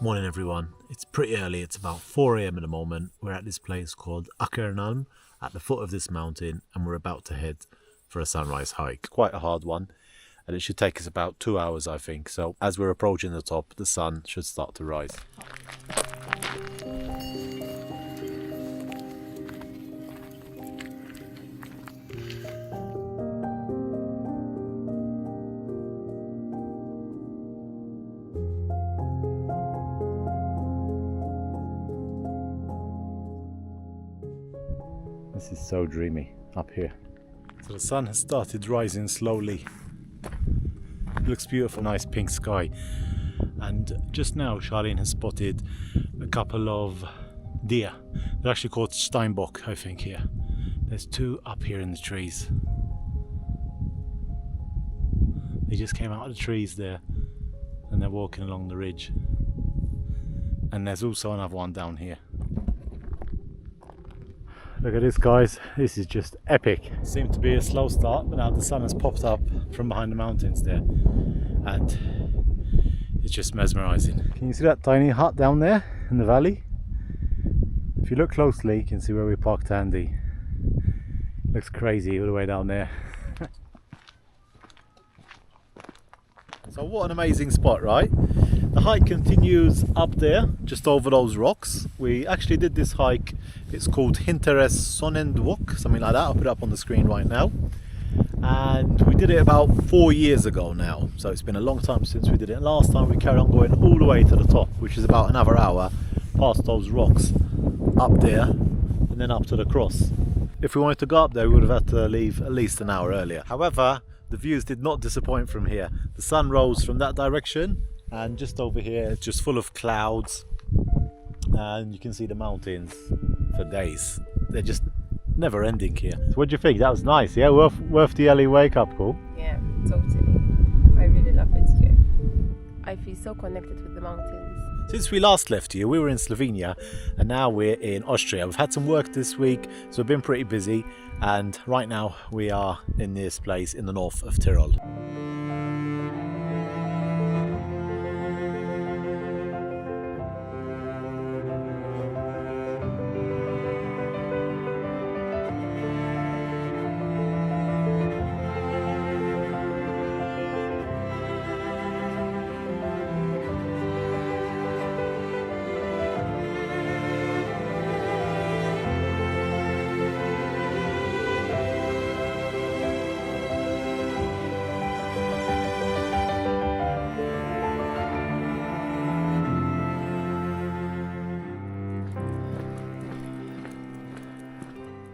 Morning everyone, it's pretty early, it's about 4 a.m. at the moment. We're at this place called Akernalm at the foot of this mountain and we're about to head for a sunrise hike. It's quite a hard one and it should take us about 2 hours I think, so as we're approaching the top the sun should start to rise. This is so dreamy up here. So the sun has started rising slowly. It looks beautiful, nice pink sky. And just now Charlene has spotted a couple of deer. They're actually called Steinbock, I think, here. There's two up here in the trees. They just came out of the trees there and they're walking along the ridge. And there's also another one down here. Look at this, guys, this is just epic. Seemed to be a slow start, but now the sun has popped up from behind the mountains there and it's just mesmerizing. Can you see that tiny hut down there in the valley? If you look closely you can see where we parked Andy. Looks crazy all the way down there. So what an amazing spot, right? The hike continues up there, just over those rocks. We actually did this hike, it's called Hinteres Sonnenwalk, something like that. I'll put it up on the screen right now. And we did it about 4 years ago now, so it's been a long time since we did it. And last time we carried on going all the way to the top, which is about another hour, past those rocks, up there, and then up to the cross. If we wanted to go up there, we would have had to leave at least an hour earlier. However, the views did not disappoint from here. The sun rose from that direction, and just over here it's just full of clouds and you can see the mountains for days. They're just never ending here. So what do you think? That was nice, yeah? Worth the early wake up call? Yeah, totally. I really love it here. I feel so connected with the mountains. Since we last left here, we were in Slovenia and now we're in Austria. We've had some work this week, so we've been pretty busy, and right now we are in this place in the north of Tyrol.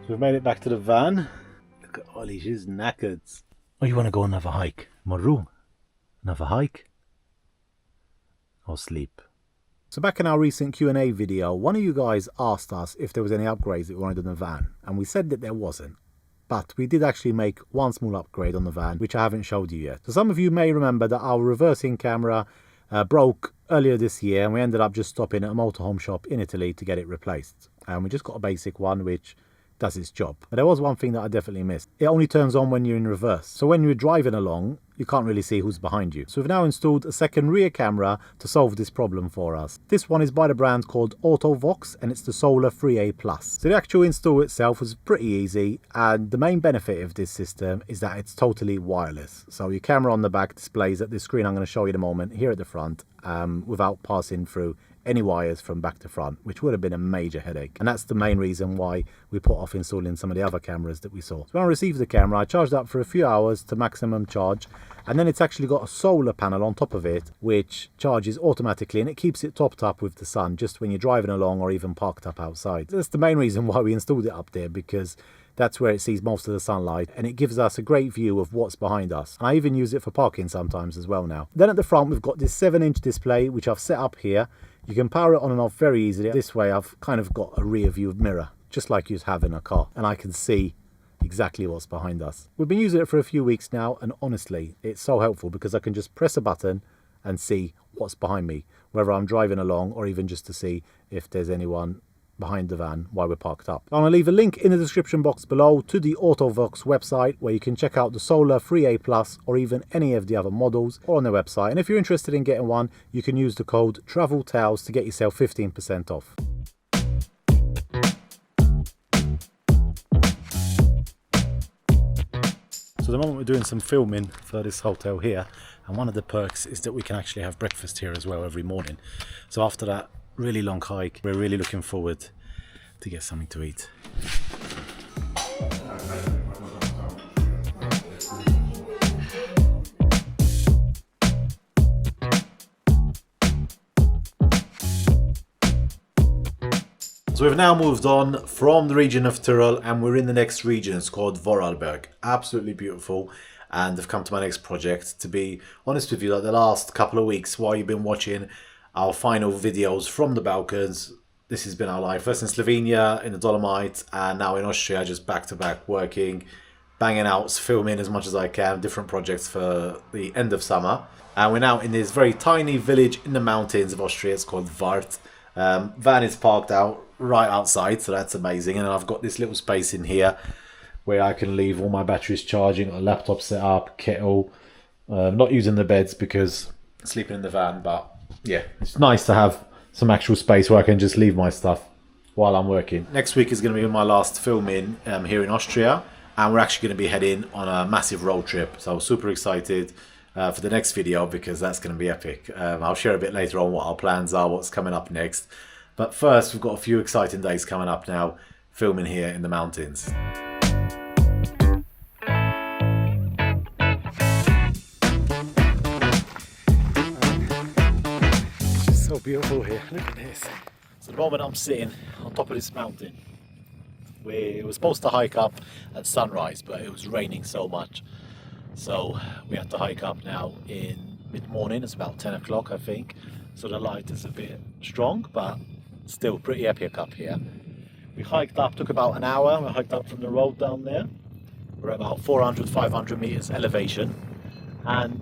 So we've made it back to the van. Look at Ollie, she's knackered. Oh, you want to go another hike? More room? Another hike? Or sleep? So back in our recent Q&A video, one of you guys asked us if there was any upgrades that we wanted on the van. And we said that there wasn't. But we did actually make one small upgrade on the van, which I haven't showed you yet. So some of you may remember that our reversing camera broke earlier this year, and we ended up just stopping at a motorhome shop in Italy to get it replaced. And we just got a basic one, which does its job. But there was one thing that I definitely missed. It only turns on when you're in reverse. So when you're driving along, you can't really see who's behind you. So we've now installed a second rear camera to solve this problem for us. This one is by the brand called Autovox and it's the Solar 3A Plus. So the actual install itself was pretty easy, and the main benefit of this system is that it's totally wireless. So your camera on the back displays at this screen I'm going to show you in a moment here at the front without passing through any wires from back to front, which would have been a major headache. And that's the main reason why we put off installing some of the other cameras that we saw. So when I received the camera, I charged up for a few hours to maximum charge, and then it's actually got a solar panel on top of it which charges automatically, and it keeps it topped up with the sun just when you're driving along or even parked up outside. That's the main reason why we installed it up there, because that's where it sees most of the sunlight and it gives us a great view of what's behind us. And I even use it for parking sometimes as well now. Then at the front we've got this 7-inch display which I've set up here. You can power it on and off very easily. This way I've kind of got a rear view mirror, just like you'd have in a car, and I can see exactly what's behind us. We've been using it for a few weeks now, and honestly it's so helpful because I can just press a button and see what's behind me, whether I'm driving along or even just to see if there's anyone behind the van while we're parked up. I'm going to leave a link in the description box below to the Autovox website where you can check out the Solar 3A Plus or even any of the other models or on their website. And if you're interested in getting one, you can use the code TRAVELTALES to get yourself 15% off. So at the moment we're doing some filming for this hotel here, and one of the perks is that we can actually have breakfast here as well every morning. So after that really long hike, we're really looking forward to get something to eat. So we've now moved on from the region of Tyrol and we're in the next region. It's called Vorarlberg. Absolutely beautiful. And I've come to my next project. To be honest with you, like the last couple of weeks while you've been watching our final videos from the Balkans, this has been our life. First in Slovenia, in the Dolomites, and now in Austria, just back to back working, banging out, filming as much as I can, different projects for the end of summer. And we're now in this very tiny village in the mountains of Austria. It's called Vart. Van is parked out right outside, so that's amazing. And I've got this little space in here where I can leave all my batteries charging, a laptop set up, kettle. Not using the beds because I'm sleeping in the van, but yeah, it's nice to have some actual space where I can just leave my stuff while I'm working. Next week is going to be my last filming here in Austria, and we're actually going to be heading on a massive road trip. So super excited for the next video because that's going to be epic. I'll share a bit later on what our plans are, what's coming up next. But first, we've got a few exciting days coming up now, filming here in the mountains. It's just so beautiful here. Look at this. So at the moment I'm sitting on top of this mountain. We were supposed to hike up at sunrise, but it was raining so much. So we had to hike up now in mid-morning. It's about 10 o'clock, I think. So the light is a bit strong, but still pretty epic up here. We hiked up, took about an hour. We hiked up from the road down there. We're at about 400-500 meters elevation, and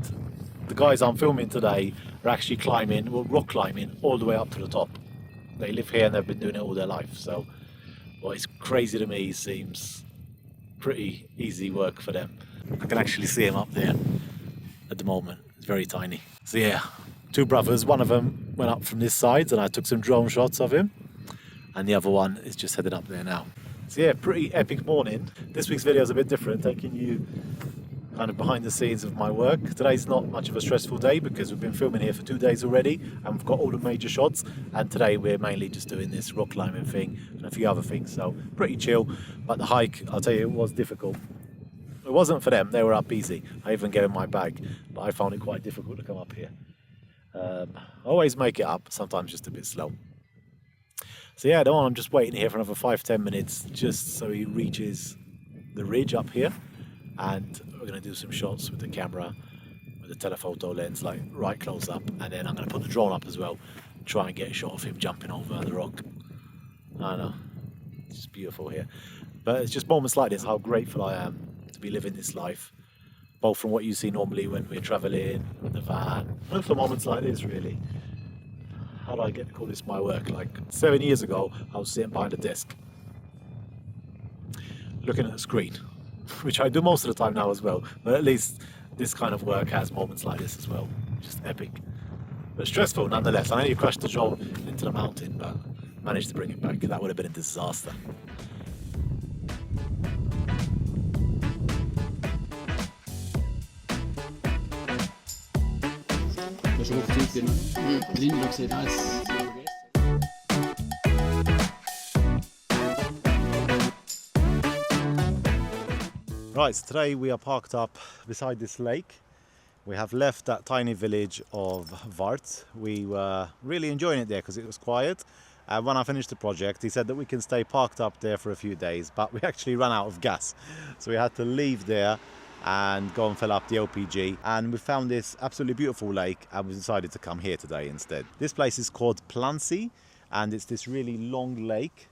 the guys I'm filming today are actually climbing, well, rock climbing all the way up to the top. They live here and they've been doing it all their life, so well, it's crazy to me. It seems pretty easy work for them. I can actually see him up there at the moment. It's very tiny. So yeah, two brothers, one of them went up from this side and I took some drone shots of him, and the other one is just headed up there now. So yeah, pretty epic morning. This week's video is a bit different, taking you kind of behind the scenes of my work. Today's not much of a stressful day because we've been filming here for 2 days already and we've got all the major shots, and today we're mainly just doing this rock climbing thing and a few other things, so pretty chill. But the hike, I'll tell you, it was difficult. It wasn't for them, they were up easy. I even gave them my bag, but I found it quite difficult to come up here. I always make it up, sometimes just a bit slow. So yeah, I'm just waiting here for another 5-10 minutes just so he reaches the ridge up here, and we're going to do some shots with the camera, with the telephoto lens, like right close up, and then I'm going to put the drone up as well, try and get a shot of him jumping over the rock. I know, it's just beautiful here. But it's just moments like this how grateful I am to be living this life, both from what you see normally when we're travelling with the van, and for moments like this really. How do I get to call this my work? Like 7 years ago, I was sitting behind a desk, looking at a screen, which I do most of the time now as well, but at least this kind of work has moments like this as well. Just epic. But stressful nonetheless. I nearly crashed the drone into the mountain, but managed to bring it back. That would have been a disaster. Right, so today we are parked up beside this lake. We have left that tiny village of Vart. We were really enjoying it there because it was quiet. And when I finished the project, he said that we can stay parked up there for a few days, but we actually ran out of gas. So we had to leave there and go and fill up the LPG. And we found this absolutely beautiful lake and we decided to come here today instead. This place is called Plansee, and it's this really long lake.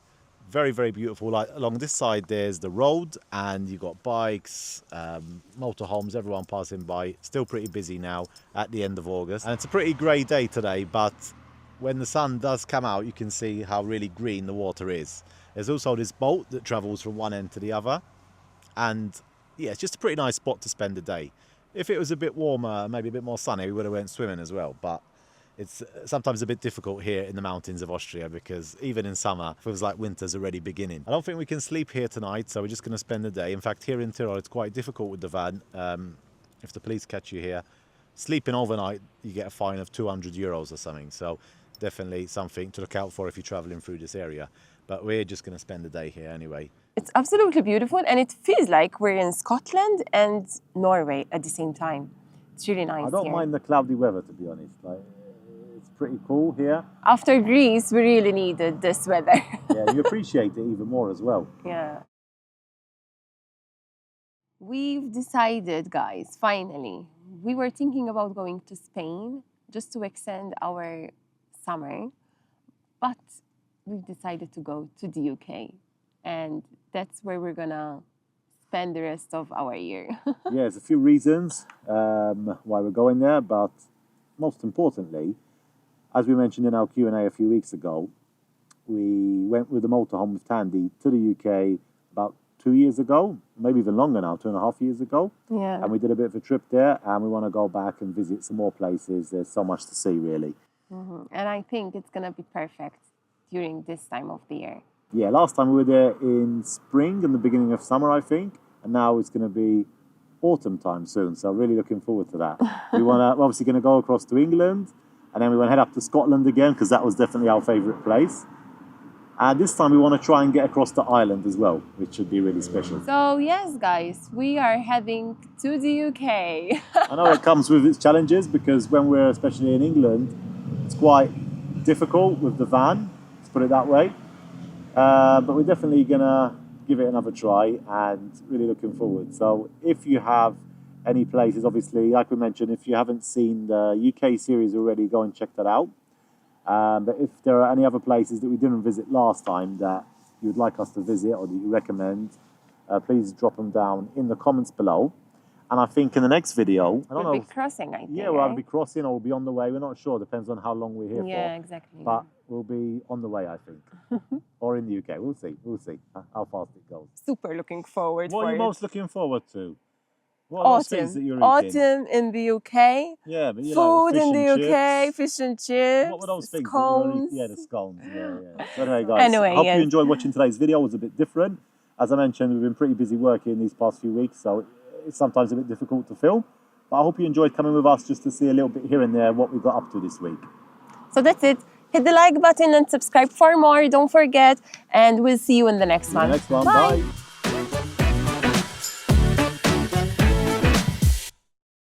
Very, very beautiful. Like along this side there's the road and you've got bikes, motorhomes, everyone passing by. Still pretty busy now at the end of August, and it's a pretty grey day today, but when the sun does come out, you can see how really green the water is. There's also this boat that travels from one end to the other. And yeah, it's just a pretty nice spot to spend the day. If it was a bit warmer, maybe a bit more sunny, we would have went swimming as well. But it's sometimes a bit difficult here in the mountains of Austria because even in summer, it feels like winter's already beginning. I don't think we can sleep here tonight, so we're just going to spend the day. In fact, here in Tyrol, it's quite difficult with the van. If the police catch you here, sleeping overnight, you get a fine of 200 euros or something. So definitely something to look out for if you're traveling through this area. But we're just going to spend the day here anyway. It's absolutely beautiful, and it feels like we're in Scotland and Norway at the same time. It's really nice. I don't mind the cloudy weather, to be honest. It's pretty cool here. After Greece, we really needed this weather. Yeah, you appreciate it even more as well. Yeah. We've decided, guys, finally. We were thinking about going to Spain just to extend our summer, but we've decided to go to the UK. And that's where we're gonna spend the rest of our year. Yeah, there's a few reasons why we're going there, but most importantly, as we mentioned in our Q&A a few weeks ago, we went with the motorhome with Tandy to the UK about 2 years ago, maybe even longer now, 2.5 years ago. Yeah. And we did a bit of a trip there, and we want to go back and visit some more places. There's so much to see, really. Mm-hmm. And I think it's gonna be perfect during this time of the year. Yeah, last time we were there in spring and the beginning of summer, I think. And now it's going to be autumn time soon. So really looking forward to that. We're obviously going to go across to England. And then we want to head up to Scotland again because that was definitely our favourite place. And this time we want to try and get across to Ireland as well, which should be really special. So yes, guys, we are heading to the UK. I know it comes with its challenges because when we're especially in England, it's quite difficult with the van, let's put it that way. But we're definitely going to give it another try and really looking forward. So if you have any places, obviously, like we mentioned, if you haven't seen the UK series already, go and check that out. But if there are any other places that we didn't visit last time that you would like us to visit or that you recommend, please drop them down in the comments below. And I think in the next video, I don't know. We'll be crossing, I think. Yeah, we'll either be crossing or we'll be on the way. We're not sure. Depends on how long we're here for. Yeah, exactly. But we'll be on the way, I think. Or in the UK. We'll see. We'll see how fast it goes. Super looking forward What for are you it. most looking forward to? What are those things that you're eating? Autumn in the UK. Yeah, but you food like fish in the and UK, chips. fish and chips. What were those things? Scones. Yeah, the scones. Yeah. So anyway, guys, Anyway, I hope yes. you enjoyed watching today's video. It was a bit different. As I mentioned, we've been pretty busy working these past few weeks, so it's sometimes a bit difficult to film. But I hope you enjoyed coming with us just to see a little bit here and there what we got up to this week. So that's it. Hit the like button and subscribe for more. Don't forget. And we'll see you in the next one. Bye.